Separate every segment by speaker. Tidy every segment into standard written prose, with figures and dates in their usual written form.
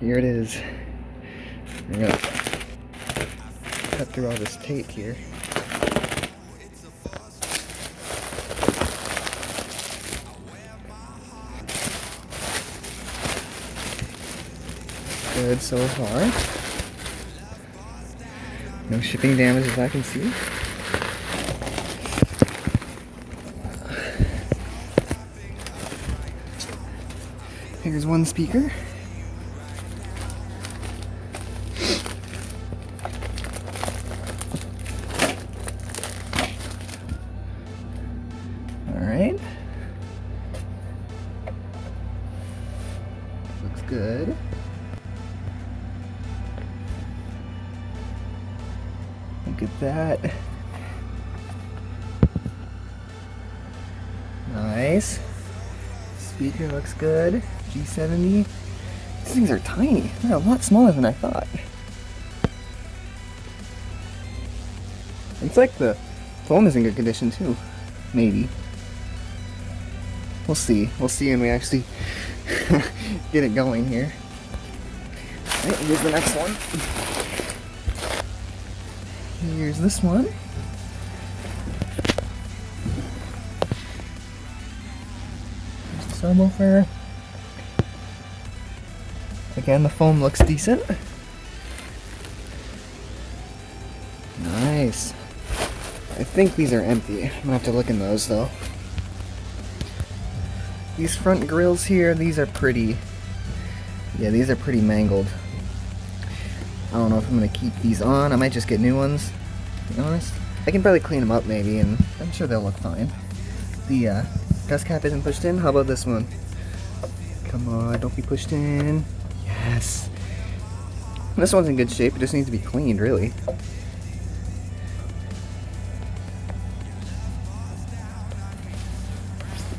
Speaker 1: Here it is. I'm gonna cut through all this tape here. Good so far. No shipping damage as I can see. Here's one speaker. Alright. Looks good. Look at that. Nice. Speaker looks good. G70. These things are tiny. They're a lot smaller than I thought. It's like the foam is in good condition too. Maybe. We'll see. We'll see when we actually get it going here. Alright, here's the next one. Here's this one. Here's the subwoofer. Again, the foam looks decent. Nice. I think these are empty. I'm gonna have to look in those though. These front grills here, these are pretty, yeah, these are pretty mangled. I don't know if I'm gonna keep these on. I might just get new ones, to be honest. I can probably clean them up maybe, and I'm sure they'll look fine. The dust cap isn't pushed in. How about this one? Come on, don't be pushed in. Yes. This one's in good shape. It just needs to be cleaned, really.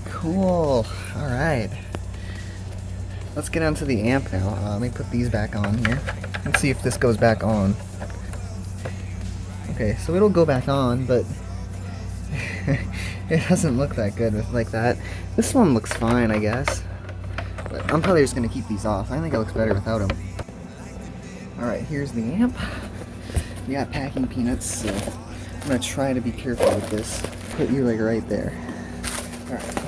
Speaker 1: Cool. Alright. Let's get onto the amp now. Let me put these back on here. Let's see if this goes back on. Okay, so it'll go back on, but it doesn't look that good with like that. This one looks fine, I guess. But I'm probably just going to keep these off. I think it looks better without them. Alright, here's the amp. We got packing peanuts, so I'm going to try to be careful with this. Put you like right there. Alright.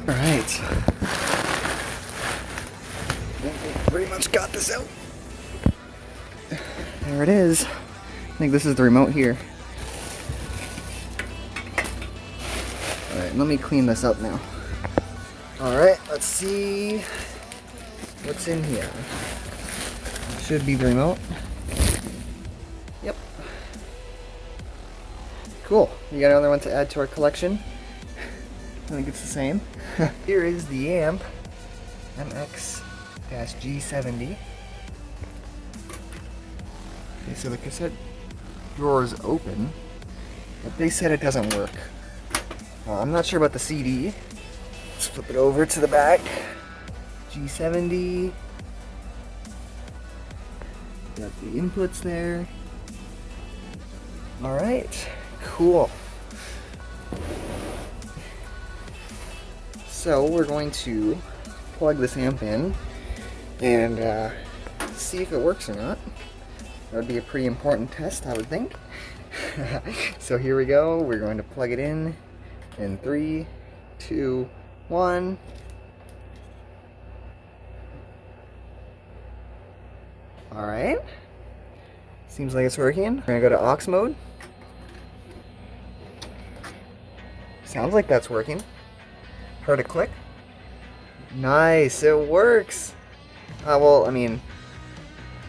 Speaker 1: Alright. Pretty much got this out. There it is. I think this is the remote here. Alright, let me clean this up now. Alright, let's see what's in here. Should be the remote. Yep. Cool. You got another one to add to our collection? I think it's the same. Here is the amp, MX-G70. Okay, so the cassette drawer is open, but they said it doesn't work. I'm not sure about the CD. Let's flip it over to the back. G70. Got the inputs there. Alright, cool. So we're going to plug this amp in and see if it works or not. That would be a pretty important test, I would think. So here we go. We're going to plug it in 3, 2, 1. Alright. Seems like it's working. We're going to go to aux mode. Sounds like that's working. Heard a click. Nice, it works. Well, I mean,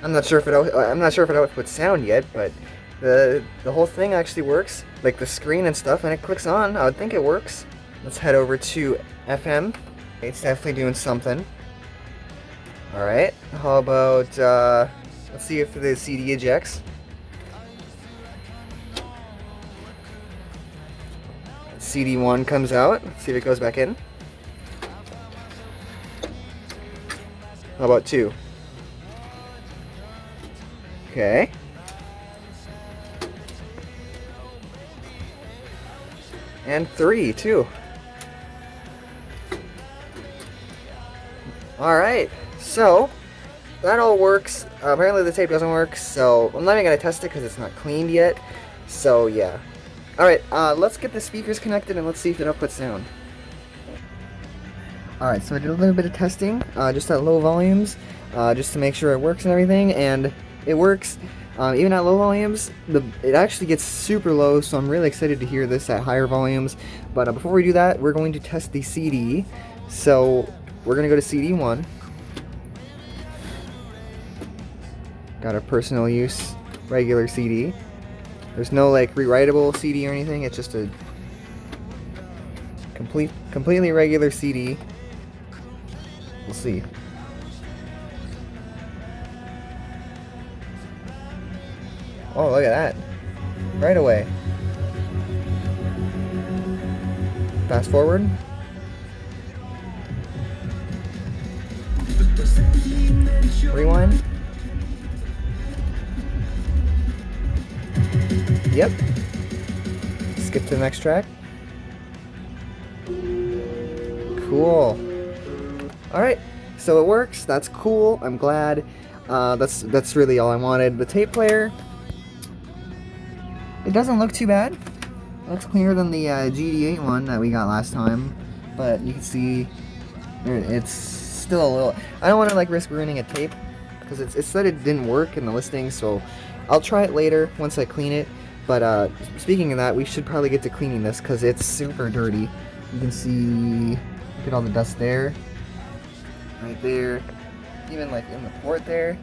Speaker 1: I'm not sure if it outputs sound yet, but the whole thing actually works. Like the screen and stuff, and it clicks on. I would think it works. Let's head over to FM. It's definitely doing something. All right. How about let's see if the CD ejects. CD1 comes out. Let's see if it goes back in. How about 2? Okay. And 3, too. Alright, so that all works. Apparently the tape doesn't work, so I'm not even going to test it because it's not cleaned yet. So yeah. Alright, let's get the speakers connected and let's see if it outputs sound. Alright, so I did a little bit of testing, just at low volumes, just to make sure it works and everything, and it works. Even at low volumes, it actually gets super low, so I'm really excited to hear this at higher volumes. But before we do that, we're going to test the CD. So we're going to go to CD 1. Got a personal use regular CD. There's no like rewritable CD or anything, it's just a completely regular CD. We'll see. Oh, look at that. Right away. Fast forward. Rewind. Yep. Skip to the next track. Cool. Alright, so it works. That's cool. I'm glad. That's really all I wanted. The tape player, it doesn't look too bad. It looks cleaner than the GD8 one that we got last time, but you can see it's still a little... I don't want to like risk ruining a tape because it said it didn't work in the listing, so I'll try it later once I clean it. But speaking of that, we should probably get to cleaning this because it's super dirty. You can see, look at all the dust there, right there, even like in the port there,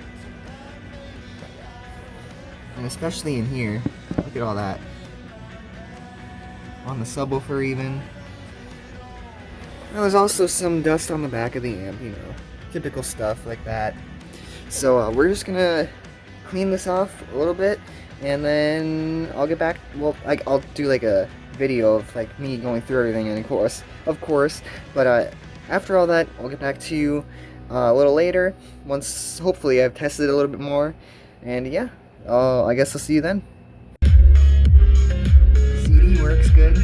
Speaker 1: and especially in here. Look at all that. On the subwoofer even. Now there's also some dust on the back of the amp, you know, typical stuff like that. So we're just gonna clean this off a little bit, and then I'll get back. Well, I'll do like a video of like me going through everything, and of course. But after all that, I'll get back to you a little later once hopefully I've tested it a little bit more. And yeah, I guess I'll see you then. CD works good.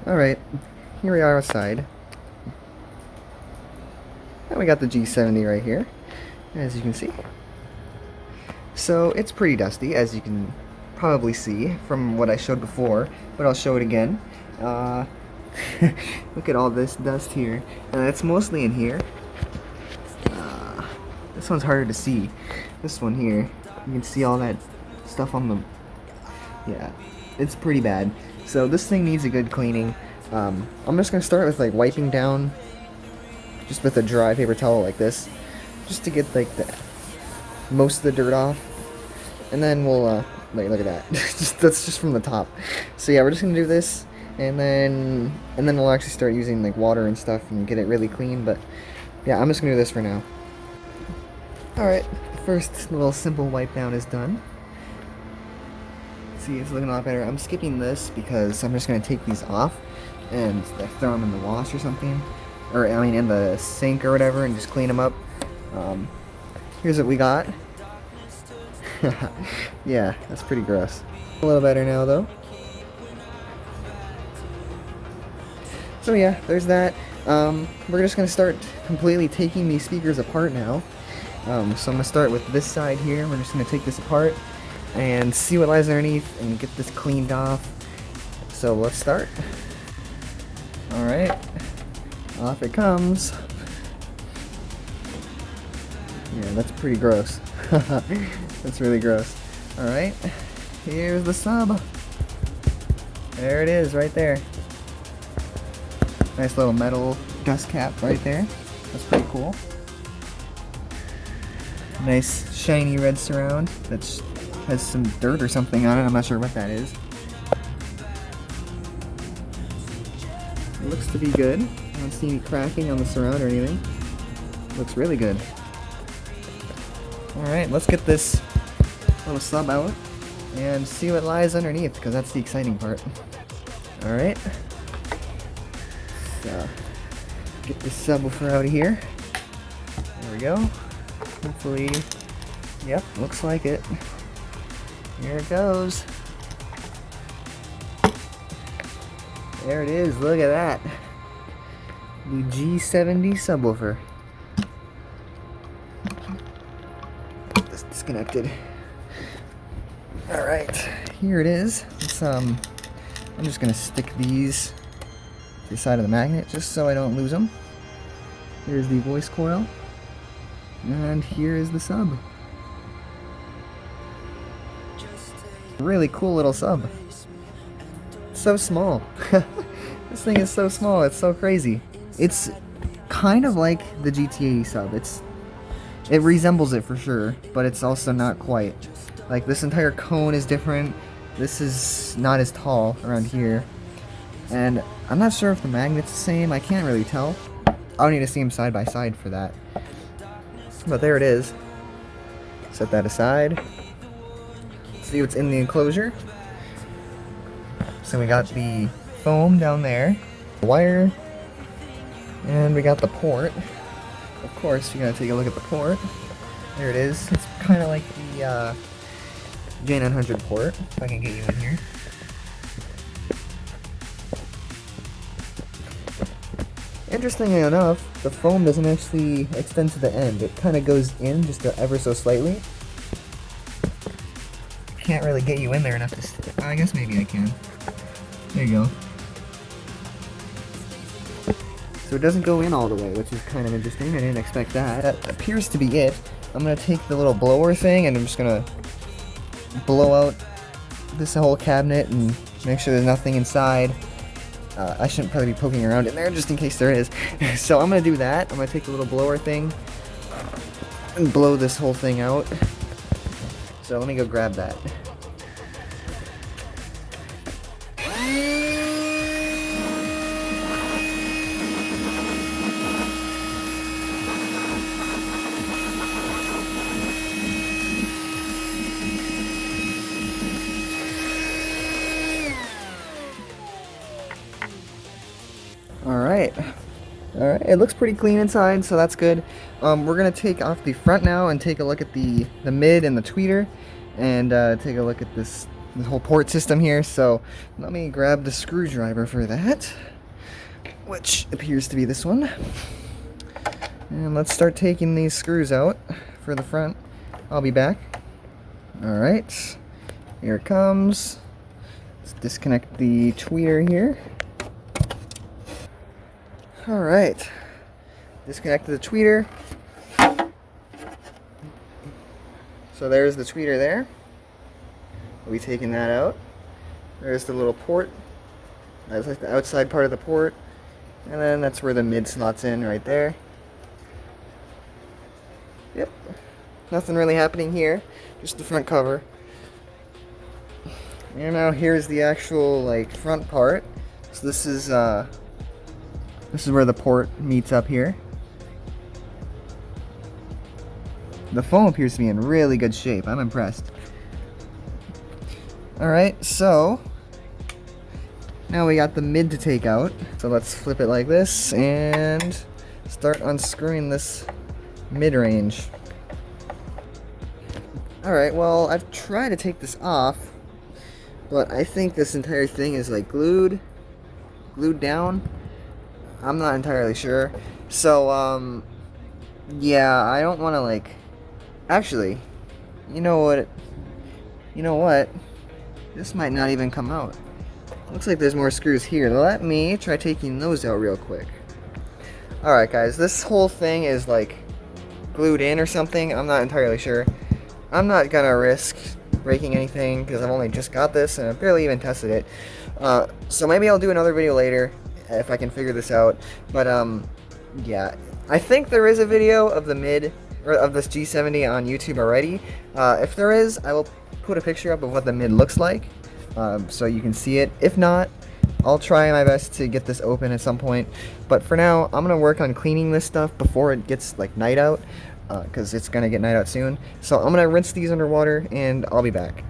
Speaker 1: Alright, here we are outside. And we got the G70 right here, as you can see. So it's pretty dusty, as you can probably see from what I showed before, but I'll show it again. Look at all this dust here, and it's mostly in here. This one's harder to see. This one here, you can see all that stuff on the... Yeah, it's pretty bad. So this thing needs a good cleaning. I'm just going to start with like wiping down just with a dry paper towel like this, just to get like most of the dirt off, and then we'll like, look at that. That's just from the top. So yeah, we're just going to do this, and then we'll actually start using like water and stuff and get it really clean. But yeah, I'm just going to do this for now. Alright, the first little simple wipe down is done. See, it's looking a lot better. I'm skipping this because I'm just going to take these off and like, throw them in the wash or something, or I mean in the sink or whatever, and just clean them up. Here's what we got. Yeah, that's pretty gross. A little better now though. So yeah, there's that. We're just going to start completely taking these speakers apart now. So I'm going to start with this side here. We're just going to take this apart and see what lies underneath and get this cleaned off. So let's start. Alright, off it comes. Yeah, that's pretty gross. That's really gross. Alright, here's the sub. There it is, right there. Nice little metal dust cap right there. That's pretty cool. Nice shiny red surround that's has some dirt or something on it. I'm not sure what that is. Looks to be good. I don't see any cracking on the surround or anything. Looks really good. Alright, let's get this little sub out and see what lies underneath, because that's the exciting part. Alright. So, get this subwoofer out of here. There we go. Hopefully, yep, looks like it. Here it goes. There it is, look at that. The G70 subwoofer. Get this disconnected. Alright, here it is. It's, I'm just gonna stick these to the side of the magnet just so I don't lose them. Here's the voice coil. And here is the sub. Really cool little sub. So small. This thing is so small, it's so crazy. It's kind of like the GT80 sub. It resembles it for sure, but it's also not quite. Like, this entire cone is different. This is not as tall around here. And I'm not sure if the magnet's the same, I can't really tell. I'll need to see them side by side for that. But there it is. Set that aside. See what's in the enclosure. So we got the foam down there, the wire, and we got the port. Of course, you gotta take a look at the port. There it is. It's kind of like the J900 port, if I can get you in here. Interestingly enough, the foam doesn't actually extend to the end. It kind of goes in just ever so slightly. Can't really get you in there enough to... I guess maybe I can. There you go. So it doesn't go in all the way, which is kind of interesting. I didn't expect that. That appears to be it. I'm going to take the little blower thing and I'm just going to blow out this whole cabinet and make sure there's nothing inside. I shouldn't probably be poking around in there just in case there is. So I'm going to do that. I'm going to take the little blower thing and blow this whole thing out. So let me go grab that. Alright, it looks pretty clean inside, so that's good. We're going to take off the front now and take a look at the mid and the tweeter, and take a look at this whole port system here. So let me grab the screwdriver for that, which appears to be this one. And let's start taking these screws out for the front. I'll be back. Alright, here it comes. Let's disconnect the tweeter here. Alright, disconnected the tweeter. So there's the tweeter there. We'll be taking that out. There's the little port. That's like the outside part of the port. And then that's where the mid slots in right there. Yep. Nothing really happening here. Just the front cover. And now here's the actual like front part. So this is where the port meets up here. The foam appears to be in really good shape. I'm impressed. Alright, so now we got the mid to take out. So let's flip it like this and start unscrewing this mid-range. Alright, well, I've tried to take this off, but I think this entire thing is like glued down. I'm not entirely sure. So, yeah, I don't want to, like... Actually, you know what? This might not even come out. Looks like there's more screws here. Let me try taking those out real quick. Alright, guys, this whole thing is, like, glued in or something. I'm not entirely sure. I'm not gonna risk breaking anything, because I've only just got this, and I've barely even tested it. So maybe I'll do another video later, if I can figure this out. But yeah, I think there is a video of the mid or of this G70 on YouTube already. If there is, I will put a picture up of what the mid looks like, so you can see it. If not, I'll try my best to get this open at some point. But for now, I'm gonna work on cleaning this stuff before it gets like night out, because it's gonna get night out soon. So I'm gonna rinse these underwater, and I'll be back.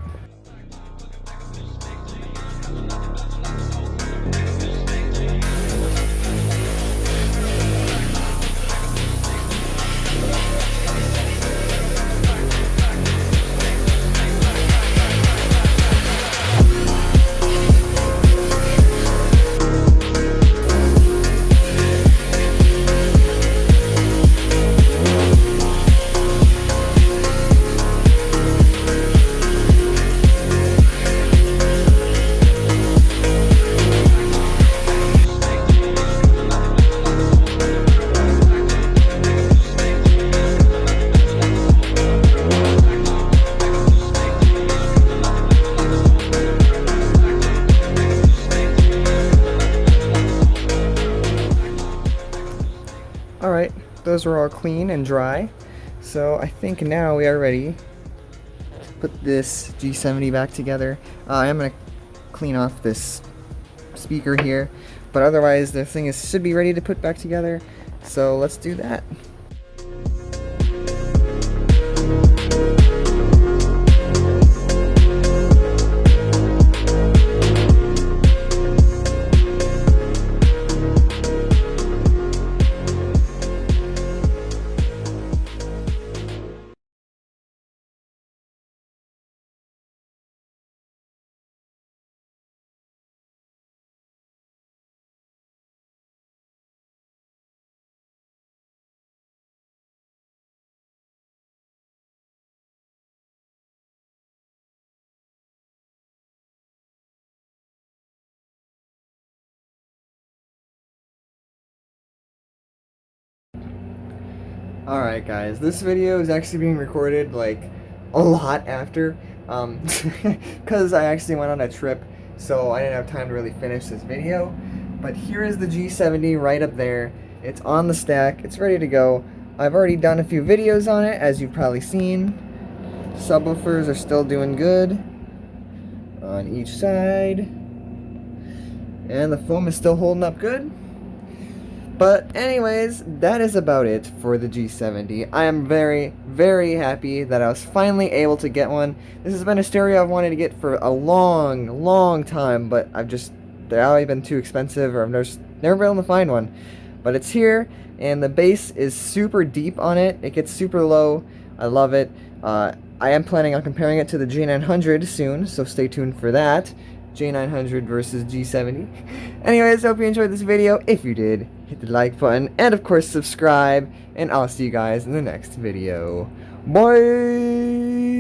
Speaker 1: Alright, those are all clean and dry. So I think now we are ready to put this G70 back together. I'm going to clean off this speaker here, but otherwise the thing should be ready to put back together. So let's do that. Alright guys, this video is actually being recorded like a lot after, because I actually went on a trip, so I didn't have time to really finish this video. But here is the G70 right up there. It's on the stack, it's ready to go. I've already done a few videos on it, as you've probably seen. Subwoofers are still doing good on each side, and the foam is still holding up good. But anyways, that is about it for the G70. I am very, very happy that I was finally able to get one. This has been a stereo I've wanted to get for a long, long time, but they've always been too expensive, or I've never been able to find one. But it's here, and the bass is super deep on it. It gets super low. I love it. I am planning on comparing it to the J900 soon, so stay tuned for that. J900 versus G70. Anyways, hope you enjoyed this video. If you did, hit the like button, and of course subscribe, and I'll see you guys in the next video. Bye!